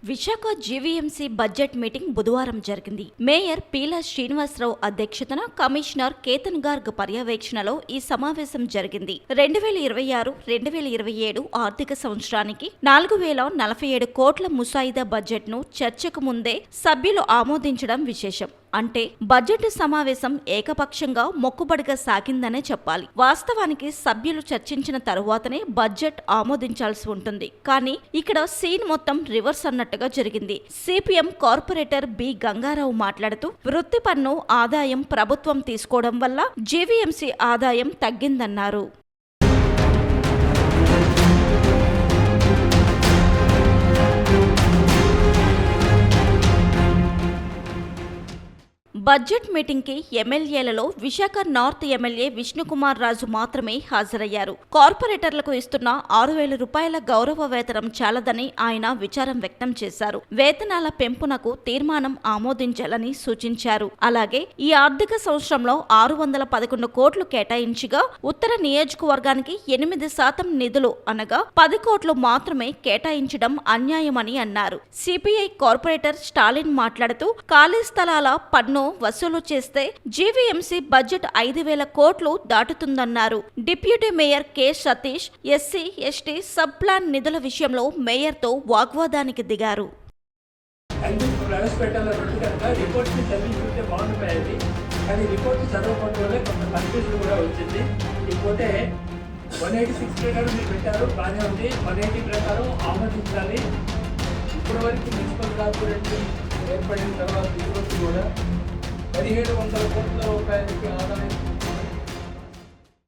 Visakha GVMC budget meeting బుధవారం జరిగింది. Mayor Peela Srinivasarao అధ్యక్షతన కమిషనర్ కేతన్ గార్గ్ పర్యవేక్షణలో ఈ సమావేశం జరిగింది. 2026-2027 ఆర్థిక సంవత్సరానికి 4047 కోట్ల ముసాయిదా బడ్జెట్ను చర్చకు ముందే సభ్యులు ఆమోదించడం విశేషం. అంటే బడ్జెట్ సమావేశం ఏకపక్షంగా మొక్కుబడిగా సాగిందనే చెప్పాలి. వాస్తవానికి సభ్యులు చర్చించిన తరువాతనే బడ్జెట్ ఆమోదించాల్సి ఉంటుంది. కానీ ఇక్కడ సీన్ మొత్తం రివర్స్ అన్నట్టుగా జరిగింది. సిపిఎం కార్పొరేటర్ బి గంగారావు మాట్లాడుతూ వృత్తి పన్ను ఆదాయం ప్రభుత్వం తీసుకోవడం వల్ల జీవీఎంసీ ఆదాయం తగ్గిందన్నారు. బడ్జెట్ మీటింగ్ కి ఎమ్మెల్యేలలో విశాఖ నార్త్ ఎమ్మెల్యే విష్ణుకుమార్ రాజు మాత్రమే హాజరయ్యారు. కార్పొరేటర్లకు ఇస్తున్న 6,000 రూపాయల గౌరవ వేతనం చాలదని ఆయన విచారం వ్యక్తం చేశారు. వేతనాల పెంపునకు తీర్మానం ఆమోదించాలని సూచించారు. అలాగే ఈ ఆర్థిక సంవత్సరంలో 611 కోట్లు కేటాయించగా ఉత్తర నియోజకవర్గానికి 8% నిధులు అనగా 10 కోట్లు మాత్రమే కేటాయించడం అన్యాయమని అన్నారు. సిపిఐ కార్పొరేటర్ స్టాలిన్ మాట్లాడుతూ ఖాళీ స్థలాల పన్ను వసూలు చేస్తే జీవీఎంసీ బడ్జెట్ 5,000 కోట్లు దాటుతుందన్నారు. Deputy mayor K Satish SC ST sub plan నిధుల విషయంలో మేయర్తో వాగ్వాదానికి దిగారు. ఏర్పడిన తర్వాత ఈరోజు కూడా 1,700 కోట్ల రూపాయలకి ఆదాయం